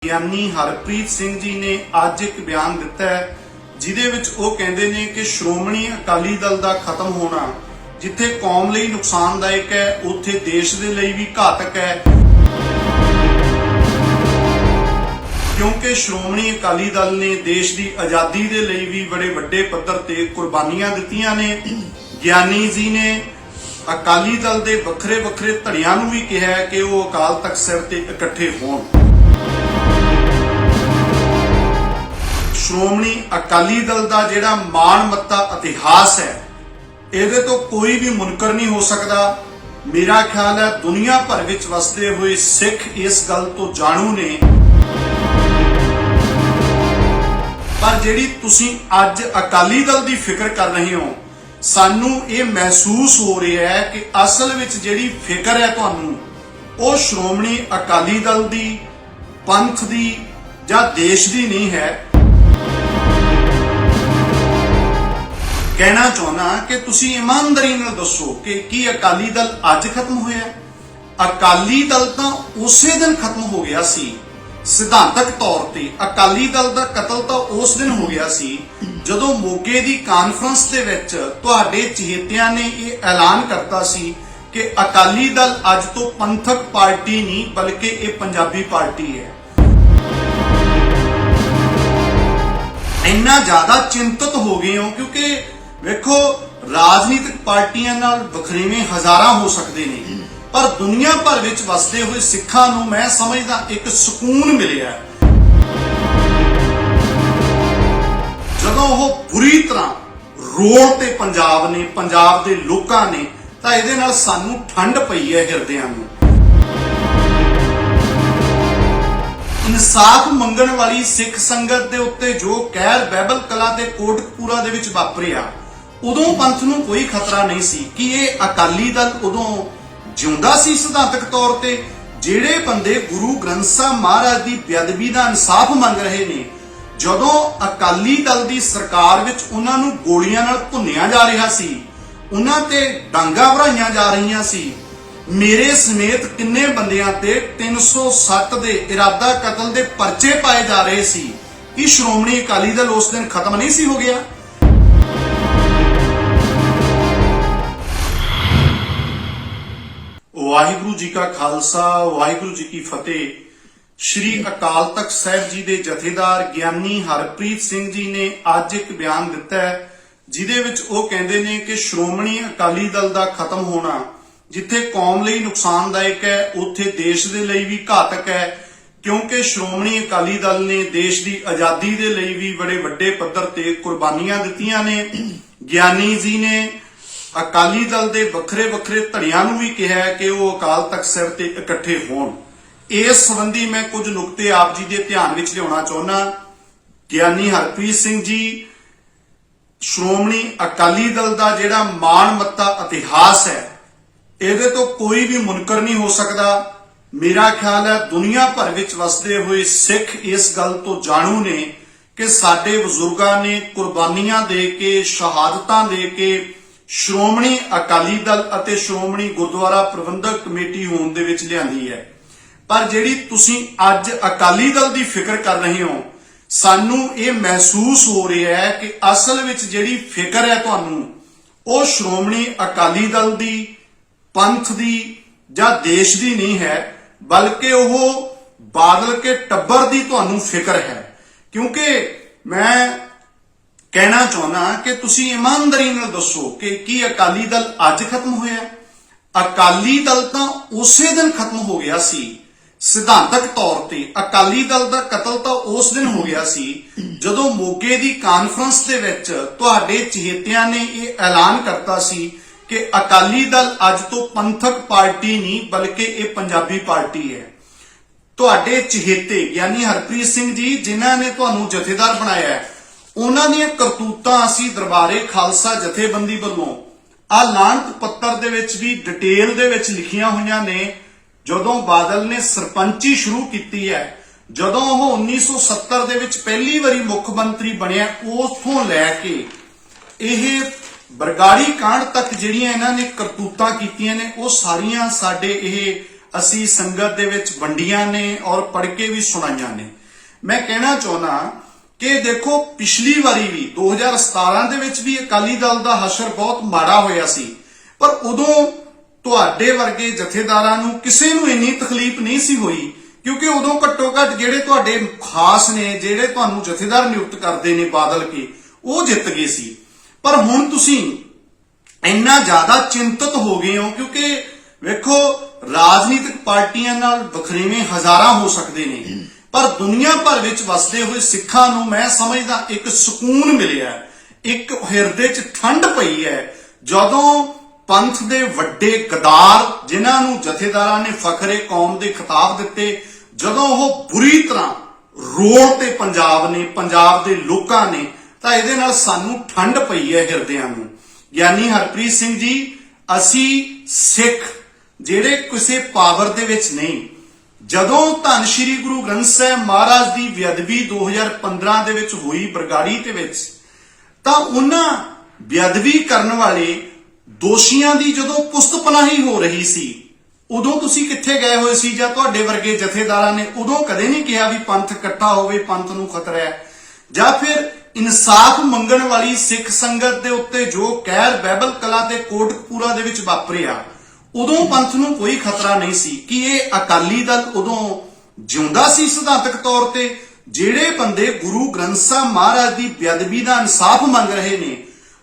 ਗਿਆਨੀ ਹਰਪ੍ਰੀਤ ਸਿੰਘ ਜੀ ਨੇ ਅੱਜ ਇੱਕ ਬਿਆਨ ਦਿੱਤਾ ਹੈ ਜਿਹਦੇ ਵਿੱਚ ਉਹ ਕਹਿੰਦੇ ਨੇ ਕਿ ਸ਼੍ਰੋਮਣੀ ਅਕਾਲੀ ਦਲ ਦਾ ਖਤਮ ਹੋਣਾ ਜਿੱਥੇ ਕੌਮ ਲਈ ਨੁਕਸਾਨਦਾਇਕ ਹੈ ਉੱਥੇ ਦੇਸ਼ ਦੇ ਲਈ ਵੀ ਘਾਤਕ ਹੈ ਕਿਉਂਕਿ ਸ਼੍ਰੋਮਣੀ ਅਕਾਲੀ ਦਲ ਨੇ ਦੇਸ਼ ਦੀ ਆਜ਼ਾਦੀ ਦੇ ਲਈ ਵੀ ਬੜੇ ਵੱਡੇ ਪੱਧਰ ਤੇ ਕੁਰਬਾਨੀਆਂ ਦਿੱਤੀਆਂ ਨੇ। ਗਿਆਨੀ ਜੀ ਨੇ ਅਕਾਲੀ ਦਲ ਦੇ ਵੱਖਰੇ ਵੱਖਰੇ ਧੜਿਆਂ ਨੂੰ ਵੀ ਕਿਹਾ ਕਿ ਉਹ ਅਕਾਲ ਤਖਤ ਸਾਹਿਬ ਤੇ ਇਕੱਠੇ ਹੋਣ। ਸ਼੍ਰੋਮਣੀ ਅਕਾਲੀ ਦਲ ਦਾ ਜਿਹੜਾ ਮਾਣ ਮੱਤਾ ਇਤਿਹਾਸ ਹੈ ਇਹਦੇ ਤੋਂ ਕੋਈ ਵੀ ਮੁਨਕਰ ਨਹੀਂ ਹੋ ਸਕਦਾ। ਮੇਰਾ ਖਿਆਲ ਹੈ ਦੁਨੀਆ ਭਰ ਵਿੱਚ ਵਸਦੇ ਹੋਏ ਸਿੱਖ ਇਸ ਗੱਲ ਤੋਂ ਜਾਣੂ ਨੇ। ਪਰ ਜਿਹੜੀ ਤੁਸੀਂ ਅੱਜ ਅਕਾਲੀ ਦਲ ਦੀ ਫਿਕਰ ਕਰ ਰਹੇ ਹੋ ਸਾਨੂੰ ਇਹ ਮਹਿਸੂਸ ਹੋ ਰਿਹਾ ਹੈ ਕਿ ਅਸਲ ਵਿੱਚ ਜਿਹੜੀ ਫਿਕਰ ਹੈ ਤੁਹਾਨੂੰ ਉਹ ਸ਼੍ਰੋਮਣੀ ਅਕਾਲੀ ਦਲ ਦੀ, ਪੰਥ ਦੀ ਜਾਂ ਦੇਸ਼ ਦੀ ਨਹੀਂ ਹੈ। ਕਹਿਣਾ ਚਾਹੁੰਦਾ ਕਿ ਤੁਸੀਂ ਇਮਾਨਦਾਰੀ ਨਾਲ ਦੱਸੋ ਕਿ ਕੀ ਅਕਾਲੀ ਦਲ ਅੱਜ ਖਤਮ ਹੋਇਆ? ਅਕਾਲੀ ਦਲ ਤਾਂ ਉਸੇ ਦਿਨ ਖਤਮ ਹੋ ਗਿਆ ਸੀ। ਸਿਧਾਂਤਕ ਤੌਰ ਤੇ ਅਕਾਲੀ ਦਲ ਦਾ ਕਤਲ ਤਾਂ ਉਸ ਦਿਨ ਹੋ ਗਿਆ ਸੀ ਜਦੋਂ ਮੋਗੇ ਦੀ ਕਾਨਫਰੰਸ ਦੇ ਵਿੱਚ ਤੁਹਾਡੇ ਚਹੇਤਿਆਂ ਨੇ ਇਹ ਐਲਾਨ ਕਰਤਾ ਸੀ ਕਿ ਅਕਾਲੀ ਦਲ ਅੱਜ ਤੋਂ ਪੰਥਕ ਪਾਰਟੀ ਨਹੀਂ ਬਲਕਿ ਇਹ ਪੰਜਾਬੀ ਪਾਰਟੀ ਹੈ। ਇੰਨਾ ਜ਼ਿਆਦਾ ਚਿੰਤਤ ਹੋ ਗਏ ਹੋ ਕਿਉਂਕਿ ਵੇਖੋ ਰਾਜਨੀਤਿਕ ਪਾਰਟੀਆਂ ਨਾਲ ਵਖਰੇਵੇਂ ਹਜ਼ਾਰਾਂ ਹੋ ਸਕਦੇ ਨੇ ਪਰ ਦੁਨੀਆ ਭਰ ਵਿੱਚ ਵਸਦੇ ਹੋਏ ਸਿੱਖਾਂ ਨੂੰ ਮੈਂ ਸਮਝਦਾ ਇੱਕ ਸਕੂਨ ਮਿਲਿਆ ਜਦੋਂ ਉਹ ਬੁਰੀ ਤਰ੍ਹਾਂ ਰੋਲ ਤੇ ਪੰਜਾਬ ਦੇ ਲੋਕਾਂ ਨੇ ਤਾਂ ਇਹਦੇ ਨਾਲ ਸਾਨੂੰ ਠੰਡ ਪਈ ਹੈ ਹਿਰਦਿਆਂ ਨੂੰ। ਇਨਸਾਫ ਮੰਗਣ ਵਾਲੀ ਸਿੱਖ ਸੰਗਤ ਦੇ ਉੱਤੇ ਜੋ ਕਹਿਰ ਬਹਿਬਲ ਕਲਾਂ ਤੇ ਕੋਟਕਪੂਰਾ ਦੇ ਵਿੱਚ ਵਾਪਰਿਆ ਉਦੋਂ ਪੰਥ ਨੂੰ ਕੋਈ ਖਤਰਾ ਨਹੀਂ ਸੀ। ਕਿ ਇਹ ਅਕਾਲੀ ਦਲ ਉਦੋਂ ਜਿਉਂਦਾ ਸੀ? ਸਿਧਾਂਤਕ ਤੌਰ ਤੇ ਜਿਹੜੇ ਬੰਦੇ ਗੁਰੂ ਗ੍ਰੰਥ ਸਾਹਿਬ ਮਹਾਰਾਜ ਦੀ ਬੇਅਦਬੀ ਦਾ ਇਨਸਾਫ ਮੰਗ ਰਹੇ ਨੇ ਜਦੋਂ ਅਕਾਲੀ ਦਲ ਦੀ ਸਰਕਾਰ ਵਿੱਚ ਉਹਨਾਂ ਨੂੰ ਗੋਲੀਆਂ ਨਾਲ ਭੁੰਨਿਆ ਜਾ ਰਿਹਾ ਸੀ, ਉਹਨਾਂ ਤੇ ਡਾਂਗਾ ਭਰਾਈਆਂ ਜਾ ਰਹੀਆਂ ਸੀ, ਮੇਰੇ ਸਮੇਤ ਕਿੰਨੇ ਬੰਦਿਆਂ ਤੇ 307 ਦੇ ਇਰਾਦਾ ਕਤਲ ਦੇ ਪਰਚੇ ਪਾਏ ਜਾ ਰਹੇ ਸੀ, ਕਿ ਸ਼੍ਰੋਮਣੀ ਅਕਾਲੀ ਦਲ ਉਸ ਦਿਨ ਖਤਮ ਨਹੀਂ ਸੀ ਹੋ ਗਿਆ? ਵਾਹਿਗੁਰੂ ਜੀ ਕਾ ਖਾਲਸਾ ਵਾਹਿਗੁਰੂ ਜੀ ਕੀ ਫਤਿਹ। ਸ਼੍ਰੀ ਅਕਾਲ ਤਖਤ ਸਾਹਿਬ ਜੀ ਦੇ ਜਥੇਦਾਰ ਗਿਆਨੀ ਹਰਪ੍ਰੀਤ ਸਿੰਘ ਜੀ ਨੇ ਅੱਜ ਇੱਕ ਬਿਆਨ ਦਿੱਤਾ ਹੈ ਜਿਹਦੇ ਵਿੱਚ ਉਹ ਕਹਿੰਦੇ ਨੇ ਕਿ ਸ਼੍ਰੋਮਣੀ ਅਕਾਲੀ ਦਲ ਦਾ ਖਤਮ ਹੋਣਾ ਜਿੱਥੇ ਕੌਮ ਲਈ ਨੁਕਸਾਨਦਾਇਕ ਹੈ ਉੱਥੇ ਦੇਸ਼ ਦੇ ਲਈ ਵੀ ਘਾਤਕ ਹੈ ਕਿਉਂਕਿ ਸ਼੍ਰੋਮਣੀ ਅਕਾਲੀ ਦਲ ਨੇ ਦੇਸ਼ ਦੀ ਆਜ਼ਾਦੀ ਦੇ ਲਈ ਵੀ ਬੜੇ ਵੱਡੇ ਪੱਧਰ ਤੇ ਕੁਰਬਾਨੀਆਂ ਦਿੱਤੀਆਂ ਨੇ। ਗਿਆਨੀ ਜੀ ਨੇ ਅਕਾਲੀ ਦਲ ਦੇ ਵੱਖਰੇ ਵੱਖਰੇ ਧੜਿਆਂ ਨੂੰ ਵੀ ਕਿਹਾ ਕਿ ਉਹ ਅਕਾਲ ਤਖਤ ਸਾਹਿਬ ਤੇ ਇਕੱਠੇ ਹੋਣ। ਇਸ ਸੰਬੰਧੀ ਮੈਂ ਕੁਝ ਨੁਕਤੇ ਆਪ ਜੀ ਦੇ ਧਿਆਨ ਵਿੱਚ ਲਿਆਉਣਾ ਚਾਹੁੰਦਾ। ਗਿਆਨੀ ਹਰਪ੍ਰੀਤ ਸਿੰਘ ਜੀ ਸ਼੍ਰੋਮਣੀ ਅਕਾਲੀ ਦਲ ਦਾ ਜਿਹੜਾ ਮਾਣ ਮੱਤਾ ਇਤਿਹਾਸ ਹੈ ਇਹਦੇ ਤੋਂ ਕੋਈ ਵੀ ਮੁਨਕਰ ਨਹੀਂ ਹੋ ਸਕਦਾ। ਮੇਰਾ ਖਿਆਲ ਹੈ ਦੁਨੀਆ ਭਰ ਵਿੱਚ ਵਸਦੇ ਹੋਏ ਸਿੱਖ ਇਸ ਗੱਲ ਤੋਂ ਜਾਣੂ ਨੇ ਕਿ ਸਾਡੇ ਬਜ਼ੁਰਗਾਂ ਨੇ ਕੁਰਬਾਨੀਆਂ ਦੇ ਕੇ ਸ਼ਹਾਦਤਾਂ ਦੇ ਕੇ ਸ਼੍ਰੋਮਣੀ ਅਕਾਲੀ ਦਲ ਅਤੇ ਸ਼੍ਰੋਮਣੀ ਗੁਰਦੁਆਰਾ ਪ੍ਰਬੰਧਕ ਕਮੇਟੀ ਹੋਣ ਦੇ ਵਿੱਚ ਲਿਆਂਦੀ ਹੈ। ਪਰ ਜਿਹੜੀ ਤੁਸੀਂ ਅੱਜ ਅਕਾਲੀ ਦਲ ਦੀ ਫਿਕਰ ਕਰ ਰਹੇ ਹੋ ਸਾਨੂੰ ਇਹ ਮਹਿਸੂਸ ਹੋ ਰਿਹਾ ਹੈ ਕਿ ਅਸਲ ਵਿੱਚ ਜਿਹੜੀ ਫਿਕਰ ਹੈ ਤੁਹਾਨੂੰ ਉਹ ਸ਼੍ਰੋਮਣੀ ਅਕਾਲੀ ਦਲ ਦੀ, ਪੰਥ ਦੀ ਜਾਂ ਦੇਸ਼ ਦੀ ਨਹੀਂ ਹੈ ਬਲਕਿ ਉਹ ਬਾਦਲ ਕੇ ਟੱਬਰ ਦੀ ਤੁਹਾਨੂੰ ਫਿਕਰ ਹੈ। ਕਿਉਂਕਿ ਮੈਂ ਕਹਿਣਾ ਚਾਹੁੰਦਾ ਕਿ ਤੁਸੀਂ ਇਮਾਨਦਾਰੀ ਨਾਲ ਦੱਸੋ ਕਿ ਕੀ ਅਕਾਲੀ ਦਲ ਅੱਜ ਖਤਮ ਹੋਇਆ? ਅਕਾਲੀ ਦਲ ਤਾਂ ਉਸੇ ਦਿਨ ਖਤਮ ਹੋ ਗਿਆ ਸੀ। ਸਿਧਾਂਤਕ ਤੌਰ ਤੇ ਅਕਾਲੀ ਦਲ ਦਾ ਕਤਲ ਤਾਂ ਉਸ ਦਿਨ ਹੋ ਗਿਆ ਸੀ ਜਦੋਂ ਮੋਗੇ ਦੀ ਕਾਨਫਰੰਸ ਦੇ ਵਿੱਚ ਤੁਹਾਡੇ ਚਹੇਤਿਆਂ ਨੇ ਇਹ ਐਲਾਨ ਕਰਤਾ ਸੀ ਕਿ ਅਕਾਲੀ ਦਲ ਅੱਜ ਤੋਂ ਪੰਥਕ ਪਾਰਟੀ ਨਹੀਂ ਬਲਕਿ ਇਹ ਪੰਜਾਬੀ ਪਾਰਟੀ ਹੈ। ਤੁਹਾਡੇ ਚਹੇਤੇ ਯਾਨੀ ਹਰਪ੍ਰੀਤ ਸਿੰਘ ਜੀ ਜਿਨ੍ਹਾਂ ਨੇ ਤੁਹਾਨੂੰ ਜਥੇਦਾਰ ਬਣਾਇਆ ਹੈ ਉਹਨਾਂ ਦੀਆਂ ਕਰਤੂਤਾਂ ਅਸੀਂ ਦਰਬਾਰੇ ਖਾਲਸਾ ਜਥੇਬੰਦੀ ਵੱਲੋਂ ਆ ਲਾਂਤ ਪੱਤਰ ਦੇ ਵਿੱਚ ਵੀ ਡਿਟੇਲ ਦੇ ਵਿੱਚ ਲਿਖੀਆਂ ਹੋਈਆਂ ਨੇ। ਜਦੋਂ ਬਾਦਲ ਨੇ ਸਰਪੰਚੀ ਸ਼ੁਰੂ ਕੀਤੀ ਹੈ, ਜਦੋਂ ਉਹ 1970 ਦੇ ਵਿੱਚ ਪਹਿਲੀ ਵਾਰੀ ਮੁੱਖ ਮੰਤਰੀ ਬਣਿਆ, ਉਸੋਂ ਲੈ ਕੇ ਇਹ ਬਰਗਾੜੀ ਕਾਂਡ ਤੱਕ ਜਿਹੜੀਆਂ ਇਹਨਾਂ ਨੇ ਕਰਤੂਤਾਂ ਕੀਤੀਆਂ ਨੇ ਉਹ ਸਾਰੀਆਂ ਸਾਡੇ ਇਹ ਅਸੀਂ ਸੰਗਤ ਦੇ ਵਿੱਚ ਵੰਡੀਆਂ ਨੇ ਔਰ ਪੜ੍ਹ ਕੇ ਵੀ ਸੁਣਾਈਆਂ ਨੇ। ਮੈਂ ਕਹਿਣਾ ਚਾਹੁੰਦਾ ਕਿ ਦੇਖੋ ਪਿਛਲੀ ਵਾਰੀ ਵੀ 2017 ਦੇ ਵਿੱਚ ਵੀ ਅਕਾਲੀ ਦਲ ਦਾ ਹਸ਼ਰ ਬਹੁਤ ਮਾੜਾ ਹੋਇਆ ਸੀ, ਪਰ ਉਦੋਂ ਤੁਹਾਡੇ ਵਰਗੇ ਜਥੇਦਾਰਾਂ ਨੂੰ ਕਿਸੇ ਨੂੰ ਇੰਨੀ ਤਕਲੀਫ ਨਹੀਂ ਸੀ ਹੋਈ, ਕਿਉਂਕਿ ਉਦੋਂ ਘੱਟੋ ਘੱਟ ਜਿਹੜੇ ਤੁਹਾਡੇ ਖਾਸ ਨੇ, ਜਿਹੜੇ ਤੁਹਾਨੂੰ ਜਥੇਦਾਰ ਨਿਯੁਕਤ ਕਰਦੇ ਨੇ ਬਾਦਲ ਕੇ, ਉਹ ਜਿੱਤ ਗਏ ਸੀ। ਪਰ ਹੁਣ ਤੁਸੀਂ ਇੰਨਾ ਜ਼ਿਆਦਾ ਚਿੰਤਤ ਹੋ ਗਏ ਹੋ, ਕਿਉਂਕਿ ਵੇਖੋ ਰਾਜਨੀਤਿਕ ਪਾਰਟੀਆਂ ਨਾਲ ਵਖਰੇਵੇਂ ਹਜ਼ਾਰਾਂ ਹੋ ਸਕਦੇ ਨੇ, ਪਰ ਦੁਨੀਆ ਭਰ ਵਿੱਚ ਵਸਦੇ ਹੋਏ ਸਿੱਖਾਂ ਨੂੰ ਮੈਂ ਸਮਝਦਾ ਇੱਕ ਸਕੂਨ ਮਿਲਿਆ, ਇੱਕ ਹਿਰਦੇ 'ਚ ਠੰਡ ਪਈ ਹੈ ਜਦੋਂ ਪੰਥ ਦੇ ਵੱਡੇ ਗਦਾਰ, ਜਿਨ੍ਹਾਂ ਨੂੰ ਜਥੇਦਾਰਾਂ ਨੇ ਫਖਰੇ ਕੌਮ ਦੇ ਖਿਤਾਬ ਦਿੱਤੇ, ਜਦੋਂ ਉਹ ਬੁਰੀ ਤਰ੍ਹਾਂ ਰੋਲ ਤੇ ਪੰਜਾਬ ਨੇ, ਪੰਜਾਬ ਦੇ ਲੋਕਾਂ ਨੇ, ਤਾਂ ਇਹਦੇ ਨਾਲ ਸਾਨੂੰ ਠੰਡ ਪਈ ਹੈ ਹਿਰਦਿਆਂ ਨੂੰ। ਗਿਆਨੀ ਹਰਪ੍ਰੀਤ ਸਿੰਘ ਜੀ, ਅਸੀਂ ਸਿੱਖ ਜਿਹੜੇ ਕਿਸੇ ਪਾਵਰ ਦੇ ਵਿੱਚ ਨਹੀਂ, ਜਦੋਂ ਧੰਨ ਸ਼੍ਰੀ ਗੁਰੂ ਗ੍ਰੰਥ ਸਾਹਿਬ ਮਹਾਰਾਜ ਦੀ ਬੇਅਦਬੀ 2015 ਦੇ ਵਿੱਚ ਹੋਈ ਬਰਗਾੜੀ ਦੇ ਵਿੱਚ, ਤਾਂ ਉਹਨਾਂ ਬੇਅਦਬੀ ਕਰਨ ਵਾਲੇ ਦੋਸ਼ੀਆਂ ਦੀ ਜਦੋਂ ਪੁਸਤ ਪਨਾਹੀ ਹੋ ਰਹੀ ਸੀ, ਉਦੋਂ ਤੁਸੀਂ ਕਿੱਥੇ ਗਏ ਹੋਏ ਸੀ? ਜਾਂ ਤੁਹਾਡੇ ਵਰਗੇ ਜਥੇਦਾਰਾਂ ਨੇ ਉਦੋਂ ਕਦੇ ਨਹੀਂ ਕਿਹਾ ਵੀ ਪੰਥ ਇਕੱਠਾ ਹੋਵੇ, ਪੰਥ ਨੂੰ ਖਤਰਾ ਹੈ? ਜਾਂ ਫਿਰ ਇਨਸਾਫ ਮੰਗਣ ਵਾਲੀ ਸਿੱਖ ਸੰਗਤ ਦੇ ਉੱਤੇ ਜੋ ਕਹਿਰ ਬਹਿਬਲ ਕਲਾਂ ਤੇ ਕੋਟਕਪੂਰਾ ਦੇ ਵਿੱਚ ਵਾਪਰਿਆ, ਉਦੋਂ ਪੰਥ ਨੂੰ ਕੋਈ ਖਤਰਾ ਨਹੀਂ ਸੀ? ਕਿ ਇਹ ਅਕਾਲੀ ਦਲ ਉਦੋਂ ਜਿਉਂਦਾ ਸੀ ਸਿਧਾਂਤਕ ਤੌਰ ਤੇ? ਜਿਹੜੇ ਬੰਦੇ ਗੁਰੂ ਗ੍ਰੰਥ ਸਾਹਿਬ ਮਹਾਰਾਜ ਦੀ ਬੇਅਦਬੀ ਦਾ ਇਨਸਾਫ ਮੰਗ ਰਹੇ ਨੇ,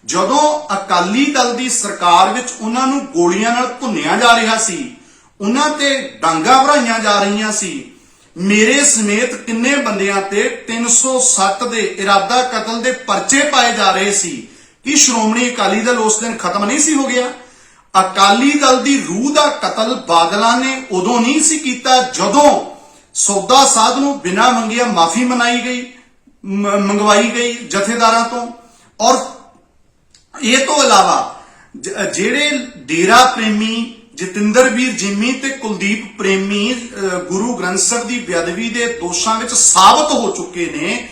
ਜਦੋਂ ਅਕਾਲੀ ਦਲ ਦੀ ਸਰਕਾਰ ਵਿੱਚ ਉਹਨਾਂ ਨੂੰ ਗੋਲੀਆਂ ਨਾਲ ਭੁੰਨਿਆ ਜਾ ਰਿਹਾ ਸੀ, ਉਹਨਾਂ ਤੇ ਡਾਂਗਾ ਭਰਾਈਆਂ ਜਾ ਰਹੀਆਂ ਸੀ, ਮੇਰੇ ਸਮੇਤ ਕਿੰਨੇ ਬੰਦਿਆਂ ਤੇ 307 ਦੇ ਇਰਾਦਾ ਕਤਲ ਦੇ ਪਰਚੇ ਪਾਏ ਜਾ ਰਹੇ ਸੀ, ਕਿ ਸ਼੍ਰੋਮਣੀ ਅਕਾਲੀ ਦਲ ਉਸ ਦਿਨ ਖਤਮ ਨਹੀਂ ਸੀ ਹੋ ਗਿਆ? ਅਕਾਲੀ ਦਲ ਦੀ ਰੂਹ ਦਾ ਕਤਲ ਬਾਦਲਾਂ ਨੇ ਉਦੋਂ ਨਹੀਂ ਸੀ ਕੀਤਾ ਜਦੋਂ ਸੌਦਾ ਸਾਧ ਨੂੰ ਬਿਨਾਂ ਮੰਗਿਆ ਮਾਫੀ ਮੰਗਵਾਈ ਗਈ ਜਥੇਦਾਰਾਂ ਤੋਂ। ਔਰ ਇਹ ਤੋਂ ਇਲਾਵਾ ਜਿਹੜੇ ਡੇਰਾ ਪ੍ਰੇਮੀ ਜਤਿੰਦਰਵੀਰ ਜਿੰਮੀ ਤੇ ਕੁਲਦੀਪ ਪ੍ਰੇਮੀ ਗੁਰੂ ਗ੍ਰੰਥ ਸਾਹਿਬ ਦੀ ਬੇਅਦਬੀ ਦੇ ਦੋਸ਼ਾਂ ਵਿੱਚ ਸਾਬਤ ਹੋ ਚੁੱਕੇ ਨੇ,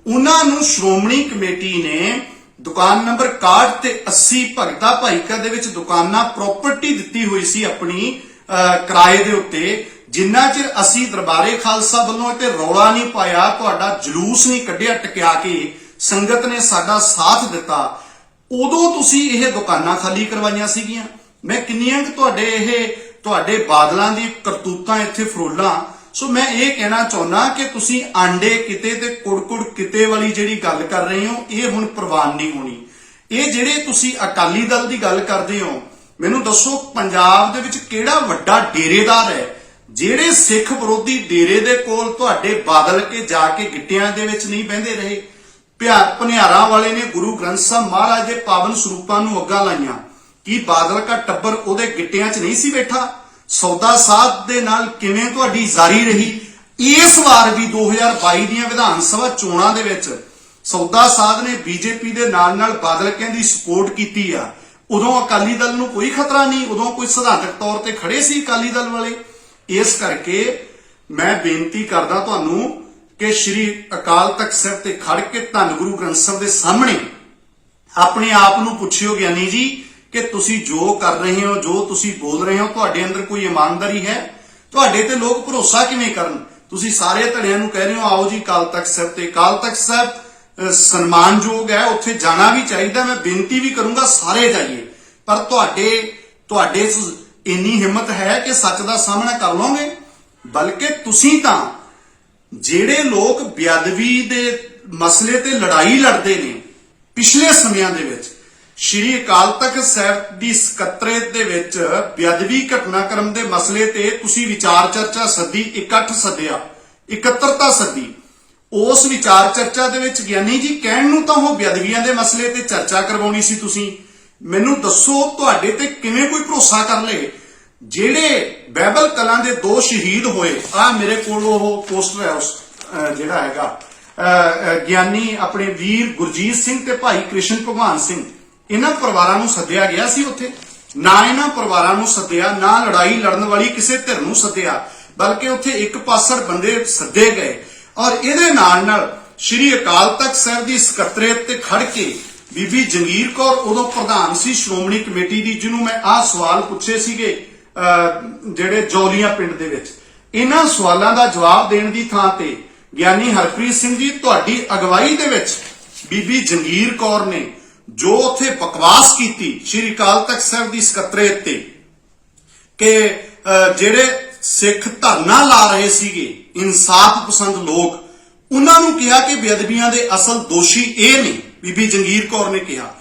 ਉਹਨਾਂ ਨੂੰ ਸ਼੍ਰੋਮਣੀ ਕਮੇਟੀ ਨੇ ਦੁਕਾਨ ਨੰਬਰ 61 ਤੇ 80 ਭਗਤਾ ਭਾਈਕਾ ਦੇ ਵਿੱਚ ਦੁਕਾਨਾਂ ਪ੍ਰਾਪਰਟੀ ਦਿੱਤੀ ਹੋਈ ਸੀ ਆਪਣੀ ਕਿਰਾਏ ਦੇ ਉੱਤੇ। ਜਿੰਨਾ ਚਿਰ ਅਸੀਂ ਦਰਬਾਰੇ ਖਾਲਸਾ ਵੱਲੋਂ ਇੱਥੇ ਰੌਲਾ ਨਹੀਂ ਪਾਇਆ, ਤੁਹਾਡਾ ਜਲੂਸ ਨਹੀਂ ਕੱਢਿਆ ਟਕਿਆ ਕੇ, ਸੰਗਤ ਨੇ ਸਾਡਾ ਸਾਥ ਦਿੱਤਾ, ਉਦੋਂ ਤੁਸੀਂ ਇਹ ਦੁਕਾਨਾਂ ਖਾਲੀ ਕਰਵਾਈਆਂ ਸੀਗੀਆਂ। ਮੈਂ ਕਿੰਨੀਆਂ ਤੁਹਾਡੇ ਬਾਦਲਾਂ ਦੀ ਕਰਤੂਤਾਂ ਇੱਥੇ ਫਰੋਲਾਂ। ਸੋ ਮੈਂ ਇਹ ਕਹਿਣਾ ਚਾਹੁੰਦਾ ਕਿ ਤੁਸੀਂ ਆਂਡੇ ਕਿਤੇ ਤੇ ਕੁੜਕੁੜ ਕਿਤੇ ਵਾਲੀ ਜਿਹੜੀ ਗੱਲ ਕਰ ਰਹੇ ਹੋ, ਇਹ ਹੁਣ ਪ੍ਰਵਾਨ ਨਹੀਂ ਹੋਣੀ। ਇਹ ਜਿਹੜੇ ਤੁਸੀਂ ਅਕਾਲੀ ਦਲ ਦੀ ਗੱਲ ਕਰਦੇ ਹੋ, ਮੈਨੂੰ ਦੱਸੋ ਪੰਜਾਬ ਦੇ ਵਿੱਚ ਕਿਹੜਾ ਵੱਡਾ ਡੇਰੇਦਾਰ ਹੈ ਜਿਹੜੇ ਸਿੱਖ ਵਿਰੋਧੀ ਡੇਰੇ ਦੇ ਕੋਲ ਤੁਹਾਡੇ ਬਾਦਲ ਕੇ ਜਾ ਕੇ ਗਿੱਟਿਆਂ ਦੇ ਵਿੱਚ ਨਹੀਂ ਬਹਿੰਦੇ ਰਹੇ? ਭਨਿਆਰਾਂ ਵਾਲੇ ਨੇ ਗੁਰੂ ਗ੍ਰੰਥ ਸਾਹਿਬ ਮਹਾਰਾਜ ਦੇ ਪਾਵਨ ਸਰੂਪਾਂ ਨੂੰ ਅੱਗਾਂ ਲਾਈਆਂ, ਕੀ ਬਾਦਲ ਦਾ ਟੱਬਰ ਉਹਦੇ ਗਿੱਟਿਆਂ 'ਚ ਨਹੀਂ ਸੀ ਬੈਠਾ? ਸੌਦਾ ਸਾਧ ਦੇ ਨਾਲ ਕਿਵੇਂ ਤੁਹਾਡੀ ਜਾਰੀ ਰਹੀ? ਇਸ ਵਾਰ ਵੀ 2022 ਦੀਆਂ ਵਿਧਾਨ ਸਭਾ ਚੋਣਾਂ ਦੇ ਵਿੱਚ ਸੌਦਾ ਸਾਧ ਨੇ ਬੀਜੇਪੀ ਦੇ ਨਾਲ ਬਾਦਲ ਦੀ ਸਪੋਰਟ ਕੀਤੀ ਆ, ਉਦੋਂ ਅਕਾਲੀ ਦਲ ਨੂੰ ਕੋਈ ਖਤਰਾ ਨਹੀਂ? ਉਦੋਂ ਕੋਈ ਸਿਧਾਂਤਕ ਤੌਰ ਤੇ ਖੜੇ ਸੀ ਅਕਾਲੀ ਦਲ ਵਾਲੇ? ਇਸ ਕਰਕੇ ਮੈਂ ਬੇਨਤੀ ਕਰਦਾ ਤੁਹਾਨੂੰ ਕਿ ਸ਼੍ਰੀ ਅਕਾਲ ਤਖਤ ਸਾਹਿਬ ਤੇ ਖੜ ਕੇ ਧੰਨ ਗੁਰੂ ਗ੍ਰੰਥ ਸਾਹਿਬ ਦੇ ਸਾਹਮਣੇ ਆਪਣੇ ਆਪ ਨੂੰ ਪੁੱਛਿਓ ਗਿਆਨੀ ਜੀ ਕਿ ਤੁਸੀਂ ਜੋ ਕਰ ਰਹੇ ਹੋ, ਜੋ ਤੁਸੀਂ ਬੋਲ ਰਹੇ ਹੋ, ਤੁਹਾਡੇ ਅੰਦਰ ਕੋਈ ਇਮਾਨਦਾਰੀ ਹੈ? ਤੁਹਾਡੇ ਤੇ ਲੋਕ ਭਰੋਸਾ ਕਿਵੇਂ ਕਰਨ? ਤੁਸੀਂ ਸਾਰੇ ਧੜਿਆਂ ਨੂੰ ਕਹਿ ਰਹੇ ਹੋ ਆਓ ਜੀ ਅਕਾਲ ਤਖਤ ਸਾਹਿਬ ਤੇ। ਅਕਾਲ ਤਖਤ ਸਾਹਿਬ ਸਨਮਾਨਯੋਗ ਹੈ, ਉੱਥੇ ਜਾਣਾ ਵੀ ਚਾਹੀਦਾ, ਮੈਂ ਬੇਨਤੀ ਵੀ ਕਰੂੰਗਾ ਸਾਰੇ ਜਾਈਏ, ਪਰ ਤੁਹਾਡੇ ਇੰਨੀ ਹਿੰਮਤ ਹੈ ਕਿ ਸੱਚ ਦਾ ਸਾਹਮਣਾ ਕਰ ਲਓਗੇ? ਬਲਕਿ ਤੁਸੀਂ ਤਾਂ ਜਿਹੜੇ ਲੋਕ ਬੇਅਦਬੀ ਦੇ ਮਸਲੇ ਤੇ ਲੜਾਈ ਲੜਦੇ ਨੇ ਪਿਛਲੇ ਸਮਿਆਂ ਦੇ ਵਿੱਚ, ਸ਼੍ਰੀ ਅਕਾਲ ਤਖਤ ਸਾਹਿਬ ਦੀ ਸਕੱਤਰੇਤ ਦੇ ਵਿੱਚ ਬੇਅਦਬੀ ਘਟਨਾਕ੍ਰਮ ਦੇ ਮਸਲੇ ਤੇ ਤੁਸੀਂ ਵਿਚਾਰ ਚਰਚਾ ਸੱਦੀ, ਇਕੱਠ ਸੱਦਿਆ, ਇਕੱਤਰਤਾ ਸੱਦੀ। ਉਸ ਵਿਚਾਰ ਚਰਚਾ ਦੇ ਵਿੱਚ ਗਿਆਨੀ ਜੀ ਕਹਿਣ ਨੂੰ ਤਾਂ ਉਹ ਬੇਅਦਬੀਆਂ ਦੇ ਮਸਲੇ ਤੇ ਚਰਚਾ ਕਰਵਾਉਣੀ ਸੀ, ਤੁਸੀਂ ਮੈਨੂੰ ਦੱਸੋ ਤੁਹਾਡੇ ਤੇ ਕਿਵੇਂ ਕੋਈ ਭਰੋਸਾ ਕਰ ਲੇ? ਜਿਹੜੇ ਬਹਿਬਲ ਕਲਾਂ ਦੇ 2 ਸ਼ਹੀਦ ਹੋਏ, ਆ ਮੇਰੇ ਕੋਲ ਉਹ ਪੋਸਟਰ ਹੈ ਉਸ ਜਿਹੜਾ ਹੈਗਾ ਗਿਆਨੀ ਆਪਣੇ ਵੀਰ ਗੁਰਜੀਤ ਸਿੰਘ ਤੇ ਭਾਈ ਕ੍ਰਿਸ਼ਨ ਭਗਵਾਨ ਸਿੰਘ, ਇਹਨਾਂ ਪਰਿਵਾਰਾਂ ਨੂੰ ਸੱਦਿਆ ਗਿਆ ਸੀ ਉੱਥੇ? ਨਾ ਇਹਨਾਂ ਪਰਿਵਾਰਾਂ ਨੂੰ ਸੱਦਿਆ, ਨਾ ਲੜਾਈ ਲੜਨ ਵਾਲੀ ਕਿਸੇ ਧਿਰ ਨੂੰ ਸੱਦਿਆ, ਬਲਕਿ ਉੱਥੇ ਇੱਕ ਪਾਸੜ ਬੰਦੇ ਸੱਦੇ ਗਏ। ਔਰ ਇਹਦੇ ਨਾਲ ਸ਼੍ਰੀ ਅਕਾਲ ਤਖਤ ਸਾਹਿਬ ਦੀ ਸਕੱਤਰੇਤ ਤੇ ਖੜ ਕੇ ਬੀਬੀ ਜੰਗੀਰ ਕੌਰ ਉਦੋਂ ਪ੍ਰਧਾਨ ਸੀ ਸ਼੍ਰੋਮਣੀ ਕਮੇਟੀ ਦੀ, ਜਿਹਨੂੰ ਮੈਂ ਆਹ ਸਵਾਲ ਪੁੱਛੇ ਸੀਗੇ ਜਿਹੜੇ ਜੌਲੀਆਂ ਪਿੰਡ ਦੇ ਵਿੱਚ। ਇਹਨਾਂ ਸਵਾਲਾਂ ਦਾ ਜਵਾਬ ਦੇਣ ਦੀ ਥਾਂ ਤੇ ਗਿਆਨੀ ਹਰਪ੍ਰੀਤ ਸਿੰਘ ਜੀ ਤੁਹਾਡੀ ਅਗਵਾਈ ਦੇ ਵਿੱਚ ਬੀਬੀ ਜੰਗੀਰ ਕੌਰ ਨੇ ਜੋ ਉੱਥੇ ਬਕਵਾਸ ਕੀਤੀ ਸ਼੍ਰੀ ਅਕਾਲ ਤਖਤ ਸਾਹਿਬ ਦੀ ਸਕੱਤਰੇਤ ਤੇ ਕਿ ਜਿਹੜੇ ਸਿੱਖ ਧਰਨਾ ਲਾ ਰਹੇ ਸੀਗੇ ਇਨਸਾਫ ਪਸੰਦ ਲੋਕ, ਉਹਨਾਂ ਨੂੰ ਕਿਹਾ ਕਿ ਬੇਅਦਬੀਆਂ ਦੇ ਅਸਲ ਦੋਸ਼ੀ ਇਹ ਨੇ। ਬੀਬੀ ਜੰਗੀਰ ਕੌਰ ਨੇ ਕਿਹਾ।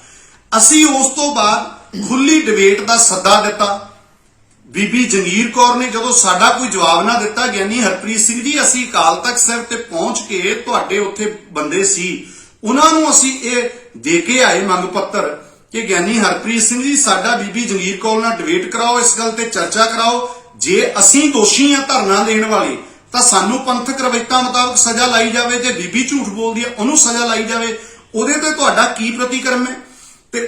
ਅਸੀਂ ਉਸ ਤੋਂ ਬਾਅਦ ਖੁੱਲੀ ਡਿਬੇਟ ਦਾ ਸੱਦਾ ਦਿੱਤਾ। ਬੀਬੀ ਜੰਗੀਰ ਕੌਰ ਨੇ ਜਦੋਂ ਸਾਡਾ ਕੋਈ ਜਵਾਬ ਨਾ ਦਿੱਤਾ, ਗਿਆਨੀ ਹਰਪ੍ਰੀਤ ਸਿੰਘ ਜੀ ਅਸੀਂ ਅਕਾਲ ਤਖਤ ਸਾਹਿਬ ਤੇ ਪਹੁੰਚ ਕੇ ਤੁਹਾਡੇ ਉੱਥੇ ਬੰਦੇ ਸੀ ਉਹਨਾਂ ਨੂੰ ਅਸੀਂ ਇਹ ਦੇ ਕੇ ਆਏ ਮੰਗ ਪੱਤਰ ਕਿ ਗਿਆਨੀ ਹਰਪ੍ਰੀਤ ਸਿੰਘ ਜੀ ਸਾਡਾ ਬੀਬੀ ਜੰਗੀਰ ਕੌਰ ਨਾਲ ਡਿਬੇਟ ਕਰਾਓ, ਇਸ ਗੱਲ ਤੇ ਚਰਚਾ ਕਰਾਓ। ਜੇ ਅਸੀਂ ਦੋਸ਼ੀ ਆ ਧਰਨਾ ਦੇਣ ਵਾਲੇ ਤਾਂ ਸਾਨੂੰ ਪੰਥਕ ਰਵਾਇਤਾਂ ਮੁਤਾਬਕ ਸਜ਼ਾ ਲਾਈ ਜਾਵੇ, ਜੇ ਬੀਬੀ ਝੂਠ ਬੋਲਦੀ ਹੈ ਉਹਨੂੰ ਸਜ਼ਾ ਲਾਈ ਜਾਵੇ। ਉਹਦੇ ਤੇ ਤੁਹਾਡਾ ਕੀ ਪ੍ਰਤੀਕਰਮ ਹੈ? ਤੇ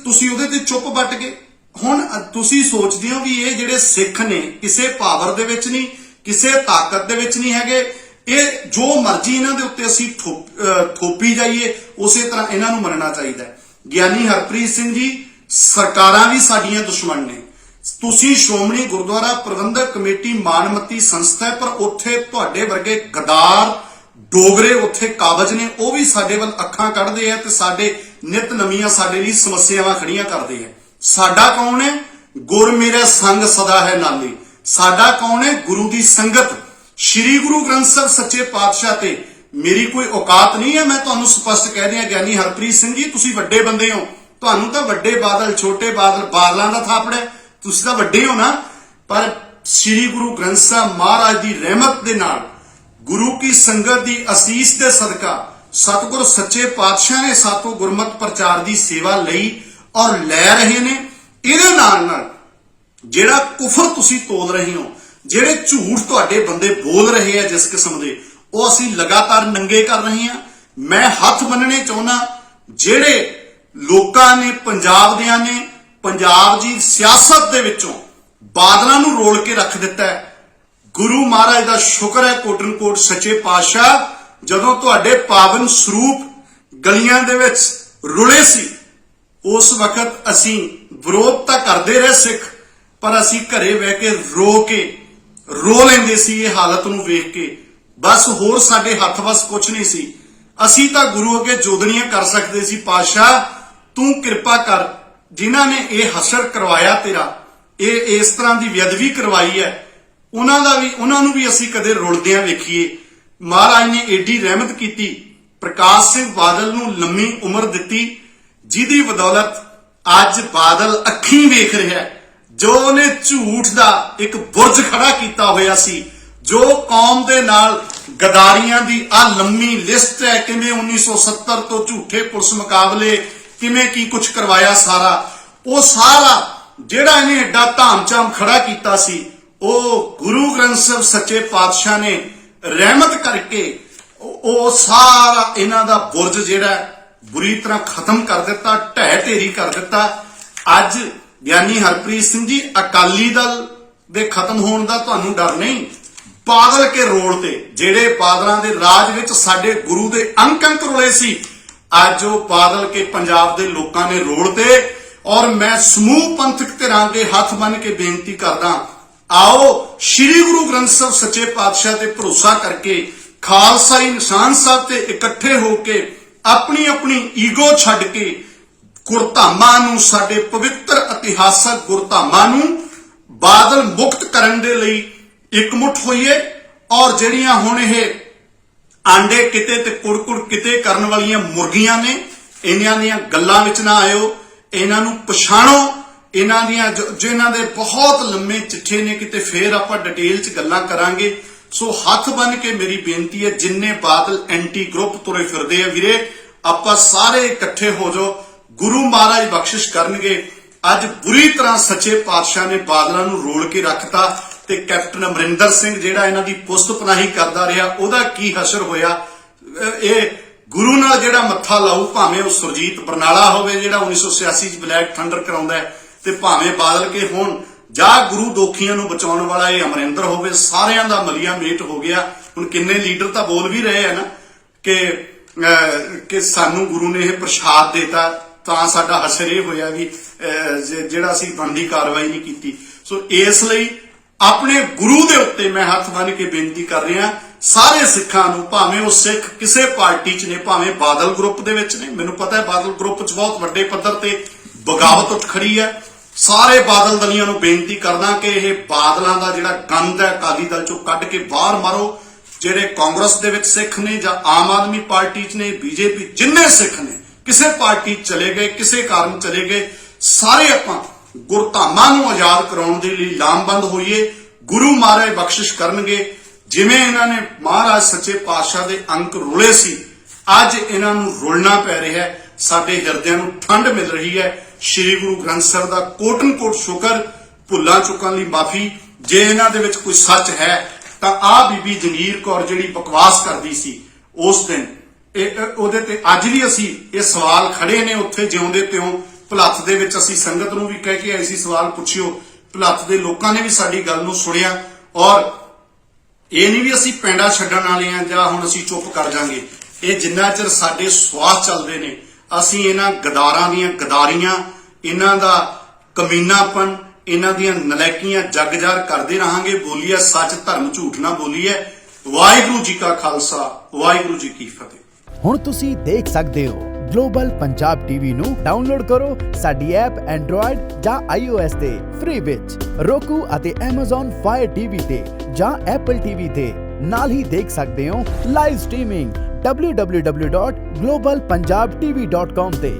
ਤੁਸੀਂ ਉਹਦੇ ਤੇ ਚੁੱਪ ਵੱਟ ਗਏ। ਹੁਣ ਤੁਸੀਂ ਸੋਚਦੇ ਹੋ ਵੀ ਇਹ ਜਿਹੜੇ ਸਿੱਖ ਨੇ ਕਿਸੇ ਪਾਵਰ ਦੇ ਵਿੱਚ ਨਹੀਂ, ਕਿਸੇ ਤਾਕਤ ਦੇ ਵਿੱਚ ਨਹੀਂ ਹੈਗੇ, ਇਹ ਜੋ ਮਰਜ਼ੀ ਇਹਨਾਂ ਦੇ ਉੱਤੇ ਅਸੀਂ ਥੋਪੀ ਜਾਈਏ ਉਸੇ ਤਰ੍ਹਾਂ ਇਹਨਾਂ ਨੂੰ ਮੰਨਣਾ ਚਾਹੀਦਾ ਹੈ। ਗਿਆਨੀ ਹਰਪ੍ਰੀਤ ਸਿੰਘ ਜੀ ਸਰਕਾਰਾਂ ਵੀ ਸਾਡੀਆਂ ਦੁਸ਼ਮਣ ਨੇ। ਤੁਸੀਂ ਸ਼੍ਰੋਮਣੀ ਗੁਰਦੁਆਰਾ ਪ੍ਰਬੰਧਕ ਕਮੇਟੀ ਮਾਨਮੱਤੀ ਸੰਸਥਾ ਹੈ, ਪਰ ਉੱਥੇ ਤੁਹਾਡੇ ਵਰਗੇ ਗਦਾਰ ਡੋਗਰੇ ਉੱਥੇ ਕਾਬਜ ਨੇ, ਉਹ ਵੀ ਸਾਡੇ ਵੱਲ ਅੱਖਾਂ ਕੱਢਦੇ ਆ ਤੇ ਸਾਡੇ ਨਿਤ ਨਵੀਆਂ ਸਾਡੇ ਲਈ ਸਮੱਸਿਆਵਾਂ ਖੜੀਆਂ ਕਰਦੇ ਆ। ਸਾਡਾ ਕੌਣ ਹੈ? ਗੁਰ ਮੇਰੇ ਸੰਗ ਸਦਾ ਹੈ ਨਾਲੇ। ਸਾਡਾ ਕੌਣ ਹੈ? ਗੁਰੂ ਦੀ ਸੰਗਤ। ਸ਼੍ਰੀ ਗੁਰੂ ਗ੍ਰੰਥ ਸਾਹਿਬ ਸੱਚੇ ਪਾਤਸ਼ਾਹ ਤੇ ਮੇਰੀ ਕੋਈ ਔਕਾਤ ਨਹੀਂ ਹੈ। ਮੈਂ ਤੁਹਾਨੂੰ ਸਪਸ਼ਟ ਕਹਿ ਰਿਹਾ ਗਿਆਨੀ ਹਰਪ੍ਰੀਤ ਸਿੰਘ ਜੀ ਤੁਸੀਂ ਵੱਡੇ ਬੰਦੇ ਹੋ, ਤੁਹਾਨੂੰ ਤਾਂ ਵੱਡੇ ਬਾਦਲ ਛੋਟੇ ਬਾਦਲ ਬਾਦਲਾਂ ਦਾ ਥਾਪੜਾ, ਤੁਸੀਂ ਤਾਂ ਵੱਡੇ ਹੋ ਨਾ। ਪਰ ਸ਼੍ਰੀ ਗੁਰੂ ਗ੍ਰੰਥ ਸਾਹਿਬ ਮਹਾਰਾਜ ਦੀ ਰਹਿਮਤ ਦੇ ਨਾਲ, ਗੁਰੂ ਕੀ ਸੰਗਤ ਦੀ ਅਸੀਸ ਦੇ ਸਦਕਾ ਸਤਿਗੁਰ ਸੱਚੇ ਪਾਤਸ਼ਾਹ ਨੇ ਸਾਤੋਂ ਗੁਰਮਤਿ ਪ੍ਰਚਾਰ ਦੀ ਸੇਵਾ ਲਈ ਔਰ ਲੈ ਰਹੇ ਨੇ। ਇਹਦੇ ਨਾਲ ਨਾਲ ਜਿਹੜਾ ਕੁਫਰ ਤੁਸੀਂ ਤੋਲ ਰਹੇ ਹੋ, ਜਿਹੜੇ ਝੂਠ ਤੁਹਾਡੇ ਬੰਦੇ ਬੋਲ ਰਹੇ ਆ ਜਿਸ ਕਿਸਮ ਦੇ, ਉਹ ਅਸੀਂ ਲਗਾਤਾਰ ਨੰਗੇ ਕਰ ਰਹੇ ਹਾਂ। ਮੈਂ ਹੱਥ ਬੰਨਣੇ ਚਾਹੁੰਦਾ ਜਿਹੜੇ ਲੋਕਾਂ ਨੇ ਪੰਜਾਬ ਦਿਆਂ ਨੇ ਪੰਜਾਬ ਦੀ ਸਿਆਸਤ ਦੇ ਵਿੱਚੋਂ ਬਾਦਲਾਂ ਨੂੰ ਰੋਲ ਕੇ ਰੱਖ ਦਿੱਤਾ ਹੈ। ਗੁਰੂ ਮਹਾਰਾਜ ਦਾ ਸ਼ੁਕਰ ਹੈ ਕੋਟਨ ਕੋਟ ਸੱਚੇ ਪਾਤਸ਼ਾਹ ਜਦੋਂ ਤੁਹਾਡੇ ਪਾਵਨ ਸਰੂਪ ਗਲੀਆਂ ਦੇ ਵਿੱਚ ਰੁਲੇ ਸੀ ਉਸ ਵਕਤ ਅਸੀਂ ਵਿਰੋਧ ਤਾਂ ਕਰਦੇ ਰਹੇ ਸਿੱਖ, ਪਰ ਅਸੀਂ ਘਰੇ ਬਹਿ ਕੇ ਰੋ ਲੈਂਦੇ ਸੀ ਇਹ ਹਾਲਤ ਨੂੰ ਵੇਖ ਕੇ। ਬਸ ਹੋਰ ਸਾਡੇ ਹੱਥ ਵਸ ਕੁਝ ਨਹੀਂ ਸੀ। ਅਸੀਂ ਤਾਂ ਗੁਰੂ ਅੱਗੇ ਜੋਦੜੀਆਂ ਕਰ ਸਕਦੇ ਸੀ, ਪਾਤਸ਼ਾਹ ਤੂੰ ਕਿਰਪਾ ਕਰ, ਜਿਨ੍ਹਾਂ ਨੇ ਇਹ ਹਸ਼ਰ ਕਰਵਾਇਆ ਤੇਰਾ, ਇਹ ਇਸ ਤਰ੍ਹਾਂ ਦੀ ਬੇਅਦਬੀ ਕਰਵਾਈ ਹੈ, ਉਹਨਾਂ ਨੂੰ ਵੀ ਅਸੀਂ ਕਦੇ ਰੁਲਦਿਆਂ ਵੇਖੀਏ। ਮਹਾਰਾਜ ਨੇ ਏਡੀ ਰਹਿਮਤ ਕੀਤੀ, ਪ੍ਰਕਾਸ਼ ਸਿੰਘ ਬਾਦਲ ਨੂੰ ਲੰਮੀ ਉਮਰ ਦਿੱਤੀ, ਜਿਹਦੀ ਬਦੌਲਤ ਅੱਜ ਬਾਦਲ ਅੱਖੀਂ ਵੇਖ ਰਿਹਾ ਜੋ ਉਹਨੇ ਝੂਠ ਦਾ ਇੱਕ ਬੁਰਜ ਖੜਾ ਕੀਤਾ ਹੋਇਆ ਸੀ, ਜੋ ਕੌਮ ਦੇ ਨਾਲ ਗਦਾਰੀਆਂ ਦੀ ਆ ਲੰਮੀ ਲਿਸਟ ਹੈ, ਕਿਵੇਂ 1970 ਤੋਂ ਝੂਠੇ ਪੁਲਿਸ ਮੁਕਾਬਲੇ ਕਿਵੇਂ ਕੀ ਕੁਝ ਕਰਵਾਇਆ, ਉਹ ਸਾਰਾ ਜਿਹੜਾ ਇਹਨੇ ਐਡਾ ਧਾਮ-ਝਾਮ ਖੜਾ ਕੀਤਾ ਸੀ, ਉਹ ਗੁਰੂ ਗ੍ਰੰਥ ਸਾਹਿਬ ਸੱਚੇ ਪਾਤਸ਼ਾਹ ਨੇ ਰਹਿਮਤ ਕਰਕੇ ਉਹ ਸਾਰਾ ਇਹਨਾਂ ਦਾ ਬੁਰਜ ਜਿਹੜਾ ਬੁਰੀ ਤਰ੍ਹਾਂ ਖਤਮ ਕਰ ਦਿੱਤਾ, ਢਹਿ ਢੇਰੀ ਕਰ ਦਿੱਤਾ। ਅੱਜ ਗਿਆਨੀ ਹਰਪ੍ਰੀਤ ਸਿੰਘ ਜੀ ਅਕਾਲੀ ਦਲ ਦੇ ਖਤਮ ਹੋਣ ਦਾ ਤੁਹਾਨੂੰ ਡਰ ਨਹੀਂ, ਬਾਦਲ ਕੇ ਰੋਲ ਤੇ ਜਿਹੜੇ ਬਾਦਲਾਂ ਦੇ ਰਾਜ ਵਿੱਚ ਸਾਡੇ ਗੁਰੂ ਦੇ ਅੰਕ ਰੁਲੇ ਸੀ, ਅੱਜ ਉਹ ਬਾਦਲ ਕੇ ਪੰਜਾਬ ਦੇ ਲੋਕਾਂ ਨੇ ਰੋਲ ਤੇ। ਔਰ ਮੈਂ ਸਮੂਹ ਪੰਥਕ ਧਿਰਾਂ ਦੇ ਹੱਥ ਬੰਨ ਕੇ ਬੇਨਤੀ ਕਰਦਾ, ਆਓ ਸ਼੍ਰੀ ਗੁਰੂ ਗ੍ਰੰਥ ਸਾਹਿਬ ਸੱਚੇ ਪਾਤਸ਼ਾਹ ਤੇ ਭਰੋਸਾ ਕਰਕੇ ਖਾਲਸਾਈ ਨਿਸ਼ਾਨ ਸਾਹਿਬ ਤੇ ਇਕੱਠੇ ਹੋ ਕੇ ਆਪਣੀ ਈਗੋ ਛੱਡ ਕੇ ਗੁਰਧਾਮਾਂ ਨੂੰ, ਸਾਡੇ ਪਵਿੱਤਰ ਇਤਿਹਾਸਕ ਗੁਰਧਾਮਾਂ ਨੂੰ ਬਾਦਲ ਮੁਕਤ ਕਰਨ ਦੇ ਲਈ ਇਕਮੁੱਠ ਹੋਈਏ। ਔਰ ਜਿਹੜੀਆਂ ਹੁਣ ਇਹ ਆਂਡੇ ਕਿਤੇ ਤੇ ਕੁੜਕੁੜ ਕਿਤੇ ਕਰਨ ਵਾਲੀਆਂ ਮੁਰਗੀਆਂ ਨੇ, ਇਹਨਾਂ ਦੀਆਂ ਗੱਲਾਂ ਵਿੱਚ ਨਾ ਆਇਓ, ਇਹਨਾਂ ਨੂੰ ਪਛਾਣੋ। ਇਹਨਾਂ ਦੀਆਂ ਜਿਨ੍ਹਾਂ ਦੇ ਬਹੁਤ ਲੰਮੇ ਚਿੱਠੇ ਨੇ, ਕਿਤੇ ਫੇਰ ਆਪਾਂ ਡਿਟੇਲ 'ਚ ਗੱਲਾਂ ਕਰਾਂਗੇ। ਸੋ ਹੱਥ ਬੰਨ ਕੇ ਮੇਰੀ ਬੇਨਤੀ ਹੈ, ਜਿੰਨੇ ਬਾਦਲ ਐਂਟੀ ਗਰੁੱਪ ਤੁਰੇ ਫਿਰਦੇ ਆ ਵੀਰੇ, ਆਪਾਂ ਸਾਰੇ ਇਕੱਠੇ ਹੋ ਜਾਓ, ਗੁਰੂ ਮਹਾਰਾਜ ਬਖਸ਼ਿਸ਼ ਕਰਨਗੇ। ਅੱਜ ਬੁਰੀ ਤਰ੍ਹਾਂ ਸੱਚੇ ਪਾਤਸ਼ਾਹ ਨੇ ਬਾਦਲਾਂ ਨੂੰ ਰੋਲ ਕੇ ਰੱਖਤਾ ਤੇ ਕੈਪਟਨ ਅਮਰਿੰਦਰ ਸਿੰਘ ਜਿਹੜਾ ਇਹਨਾਂ ਦੀ ਪੁਸਤ ਪਨਾਹੀ ਕਰਦਾ ਰਿਹਾ, ਉਹਦਾ ਕੀ ਹਸ਼ਰ ਹੋਇਆ। ਇਹ ਗੁਰੂ ਨਾਲ ਜਿਹੜਾ ਮੱਥਾ ਲਾਊ, ਭਾਵੇਂ ਉਹ ਸੁਰਜੀਤ ਬਰਨਾਲਾ ਹੋਵੇ ਜਿਹੜਾ 1986 ਚ ਬਲੈਕ ਥੰਡਰ ਕਰਾਉਂਦਾ, ਤੇ ਭਾਵੇਂ ਬਾਦਲ ਕੇ ਹੋਣ ਜਾਂ ਗੁਰੂ ਦੋਖੀਆਂ ਨੂੰ ਬਚਾਉਣ ਵਾਲਾ ਇਹ ਅਮਰਿੰਦਰ ਹੋਵੇ, ਸਾਰਿਆਂ ਦਾ ਮਲੀਆ ਮੇਟ ਹੋ ਗਿਆ। ਹੁਣ ਕਿੰਨੇ ਲੀਡਰ ਤਾਂ ਬੋਲ ਵੀ ਰਹੇ ਆ ਨਾ ਕਿ ਸਾਨੂੰ ਗੁਰੂ ਨੇ ਇਹ ਪ੍ਰਸ਼ਾਦ ਦੇਤਾ, ਤਾਂ ਸਾਡਾ ਹਸ਼ਰ ਇਹ ਹੋਇਆ ਵੀ ਜਿਹੜਾ ਅਸੀਂ ਬਣਦੀ ਕਾਰਵਾਈ ਨਹੀਂ ਕੀਤੀ। ਸੋ ਇਸ ਲਈ ਆਪਣੇ ਗੁਰੂ ਦੇ ਉੱਤੇ ਮੈਂ ਹੱਥ ਬੰਨ੍ਹ ਕੇ ਬੇਨਤੀ ਕਰ ਰਿਹਾ, ਸਾਰੇ ਸਿੱਖਾਂ ਨੂੰ, ਭਾਵੇਂ ਉਹ ਸਿੱਖ ਕਿਸੇ ਪਾਰਟੀ 'ਚ ਨੇ, ਭਾਵੇਂ ਬਾਦਲ ਗਰੁੱਪ ਦੇ ਵਿੱਚ ਨੇ, ਮੈਨੂੰ ਪਤਾ ਹੈ ਬਾਦਲ ਗਰੁੱਪ 'ਚ ਬਹੁਤ ਵੱਡੇ ਪੱਧਰ ਤੇ ਬਗਾਵਤ ਉੱਠ ਖੜੀ ਹੈ, ਸਾਰੇ ਬਾਦਲ ਦਲੀਆਂ ਨੂੰ ਬੇਨਤੀ ਕਰਦਾ ਕਿ ਇਹ ਬਾਦਲਾਂ ਦਾ ਜਿਹੜਾ ਗੰਦ ਹੈ ਅਕਾਲੀ ਦਲ 'ਚੋਂ ਕੱਢ ਕੇ ਬਾਹਰ ਮਾਰੋ। ਜਿਹੜੇ ਕਾਂਗਰਸ ਦੇ ਵਿੱਚ ਸਿੱਖ ਨੇ ਜਾਂ ਆਮ ਆਦਮੀ ਪਾਰਟੀ 'ਚ ਨੇ, ਬੀਜੇਪੀ, ਜਿੰਨੇ ਸਿੱਖ ਨੇ ਕਿਸੇ ਪਾਰਟੀ 'ਚ ਚਲੇ ਗਏ, ਕਿਸੇ ਕਾਰਨ ਚਲੇ ਗਏ, ਸਾਰੇ ਆਪਾਂ ਗੁਰਧਾਮਾਂ ਨੂੰ ਆਜ਼ਾਦ ਕਰਾਉਣ ਦੇ ਲਈ ਲਾਮਬੰਦ ਹੋਈਏ। ਗੁਰੂ ਮਹਾਰਾਜ ਬਖਸ਼ਿਸ਼ ਕਰਨਗੇ। ਜਿਵੇਂ ਇਹਨਾਂ ਨੇ ਮਹਾਰਾਜ ਸੱਚੇ ਪਾਤਸ਼ਾਹ ਦੇ ਅੰਕ ਰੁਲੇ ਸੀ, ਅੱਜ ਇਹਨਾਂ ਨੂੰ ਰੁਲਣਾ ਪੈ ਰਿਹਾ ਹੈ। ਸਾਡੇ ਹਿਰਦਿਆਂ ਨੂੰ ਠੰਡ ਮਿਲ ਰਹੀ ਹੈ। ਸ੍ਰੀ ਗੁਰੂ ਗ੍ਰੰਥ ਸਾਹਿਬ ਦਾ ਕੋਟਨ ਕੋਟ ਸ਼ੁਕਰ, ਭੁੱਲਾਂ ਚੁੱਕਾਂ ਲਈ ਮਾਫੀ। ਜੇ ਇਹਨਾਂ ਦੇ ਵਿੱਚ ਕੋਈ ਸੱਚ ਹੈ ਤਾਂ ਆਹ ਬੀਬੀ ਜੰਗੀਰ ਕੌਰ ਜਿਹੜੀ ਬਕਵਾਸ ਕਰਦੀ ਸੀ ਉਸ ਦਿਨ, ਉਹਦੇ ਤੇ ਅੱਜ ਵੀ ਅਸੀਂ ਇਹ ਸਵਾਲ ਖੜੇ ਨੇ ਉੱਥੇ ਜਿਉਂਦੇ ਤਿਉਂ। ਭਲੱਥ ਦੇ ਵਿੱਚ ਅਸੀਂ ਸੰਗਤ ਨੂੰ ਵੀ ਕਹਿ ਕੇ ਆਏ ਸੀ ਸਵਾਲ ਪੁੱਛਿਓ, ਭਲੱਥ ਦੇ ਲੋਕਾਂ ਨੇ ਵੀ ਸਾਡੀ ਗੱਲ ਨੂੰ ਸੁਣਿਆ। ਔਰ ਇਹ ਨਹੀਂ ਵੀ ਅਸੀਂ ਪੈਂਡਾ ਛੱਡਣ ਵਾਲੇ ਆ ਜਾਂ ਹੁਣ ਅਸੀਂ ਚੁੱਪ ਕਰ ਜਾਾਂਗੇ। ਇਹ ਜਿੰਨਾ ਚਿਰ ਸਾਡੇ ਸਵਾਸ ਚੱਲਦੇ ਨੇ ਅਸੀਂ ਇਹਨਾਂ ਗਦਾਰਾਂ ਦੀਆਂ ਗਦਾਰੀਆਂ, ਇਹਨਾਂ ਦਾ ਕਮੀਨਾਪਨ, ਇਹਨਾਂ ਦੀਆਂ ਨਲਾਇਕੀਆਂ ਜਗਜਾਰ ਕਰਦੇ ਰਹਾਂਗੇ। ਬੋਲੀਏ ਸੱਚ, ਧਰਮ ਝੂਠ ਨਾ ਬੋਲੀਏ। ਵਾਹਿਗੁਰੂ ਜੀ ਕਾ ਖਾਲਸਾ, ਵਾਹਿਗੁਰੂ ਜੀ ਕੀ ਫਤਿਹ। ਹੁਣ ਤੁਸੀਂ ਦੇਖ ਸਕਦੇ ਹੋ ਗਲੋਬਲ ਪੰਜਾਬ ਟੀਵੀ ਨੂੰ ਡਾਊਨਲੋਡ ਕਰੋ ਸਾਡੀ ਐਪ ਐਂਡਰੋਇਡ ਜਾਂ iOS ਤੇ ਫ੍ਰੀ ਵਿੱਚ, roku ਅਤੇ Amazon Fire TV ਤੇ ਜਾਂ Apple TV ਤੇ। ਨਾਲ ਹੀ ਦੇਖ ਸਕਦੇ ਹੋ ਲਾਈਵ ਸਟ੍ਰੀਮਿੰਗ www.globalpunjabtv.com ਤੇ।